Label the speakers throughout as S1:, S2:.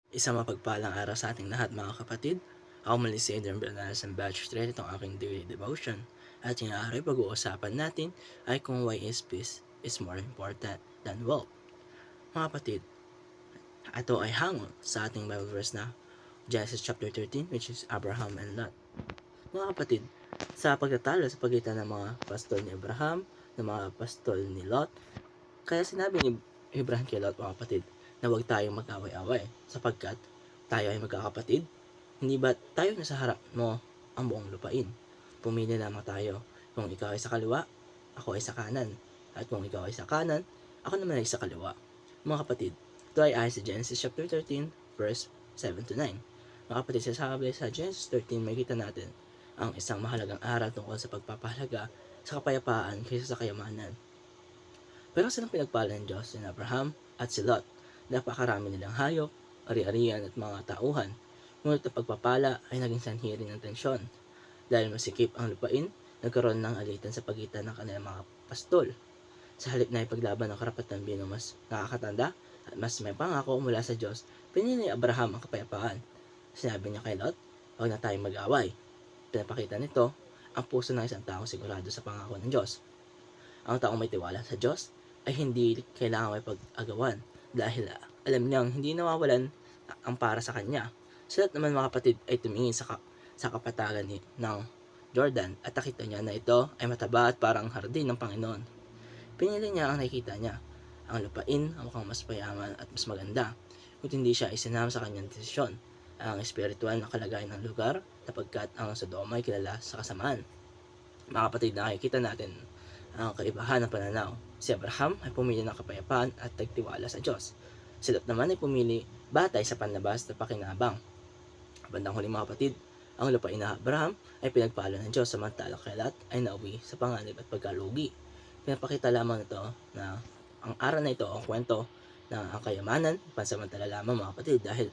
S1: Isang mapagpalang araw sa ating lahat mga kapatid. Ako muli si Adrian Bernales ng Batch 3, itong aking daily devotion. At yung araw pag-uusapan natin ay kung why is peace is more important than wealth. Mga kapatid, ito ay hangon sa ating Bible verse na Genesis chapter 13, which is Abraham and Lot. Mga kapatid, sa pagtatalo sa pagitan ng mga pastol ni Abraham, ng mga pastol ni Lot, kaya sinabi ni Abraham kay Lot, mga kapatid, na huwag tayong mag-away-away sapagkat tayo ay magkakapatid. Hindi ba tayo nasa harap mo ang buong lupain? Pumili lamang tayo. Kung ikaw ay sa kaliwa, ako ay sa kanan. At kung ikaw ay sa kanan, ako naman ay sa kaliwa. Mga kapatid, ito ay ayon sa Genesis chapter 13, verse 7 to 9. Mga kapatid, sasabi sa Genesis 13, may kita natin ang isang mahalagang aral tungkol sa pagpapahalaga sa kapayapaan kaysa sa kayamanan. Pero silang pinagpala ng Diyos si Abraham at si Lot. Napakarami nilang hayop, ari-arian at mga tauhan. Ngunit ang pagpapala ay naging sanhi rin ng tensyon. Dahil masikip ang lupain, nagkaroon ng alitan sa pagitan ng kanilang mga pastol. Sa halip na ipaglaban ng karapatan bilang mas nakakatanda at mas may pangako mula sa Diyos, pinili ni Abraham ang kapayapaan. Sinabi niya kay Lot, huwag na tayong mag-away. Pinapakita nito ang puso ng isang taong sigurado sa pangako ng Diyos. Ang taong may tiwala sa Diyos ay hindi kailangan may pag-agawan dahil alam niyang hindi nawawalan ang para sa kanya. Sa lahat naman mga kapatid ay tumingin sa kapatagan ng Jordan at nakita niya na ito ay mataba at parang hardin ng Panginoon. Pinili niya ang nakikita niya, ang lupain ang mukhang mas payaman at mas maganda, kung hindi siya isinama sa kanyang desisyon, ang espiritual na kalagayan ng lugar sapagkat ang Sodoma ay kilala sa kasamaan. Mga kapatid, nakikita natin ang kaibahan ng pananaw. Si Abraham ay pumili ng kapayapaan at nagtiwala sa Diyos. Si Lot naman ay pumili batay sa panlabas na pakinabang. Bandang huli mga kapatid, ang lupain na Abraham ay pinagpala ng Diyos samantalang kay Lot ay nauwi sa panganib at pagkalugi. Pinapakita lamang ito na ang aral na ito ang kwento na ang kayamanan pansamantala lamang mga kapatid dahil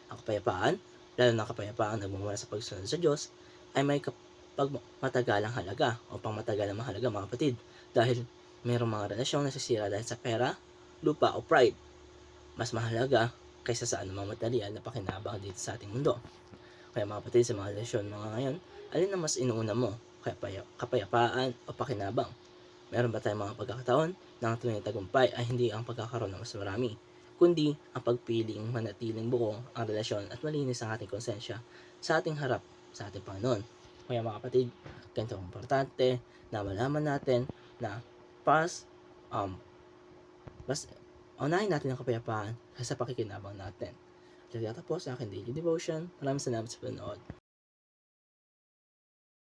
S1: ang kapayapaan, lalo na kapayapaan nagmumula sa pagsunod sa Diyos, ay may matagalang halaga o pangmatagalang mahalaga mga kapatid dahil mayroong mga relasyong nasisira dahil sa pera, lupa o pride. Mas mahalaga kaysa sa anumang material na pakinabang dito sa ating mundo. Kaya mga kapatid, sa mga relasyon mga ngayon, alin ang mas inuuna mo? Kapayapaan o pakinabang? Meron ba tayong mga pagkakataon na ang tunay na tagumpay ay hindi ang pagkakaroon ng mas marami, kundi ang pagpiling manatiling buo ang relasyon at malinis ang ating konsensya sa ating harap sa ating Panginoon. Kaya mga kapatid, ganito ang importante na malaman natin na mas unahin natin ang kapayapaan sa pakikinabang natin. Kaya tapos sa akin daily devotion. Maraming salamat sa panonood.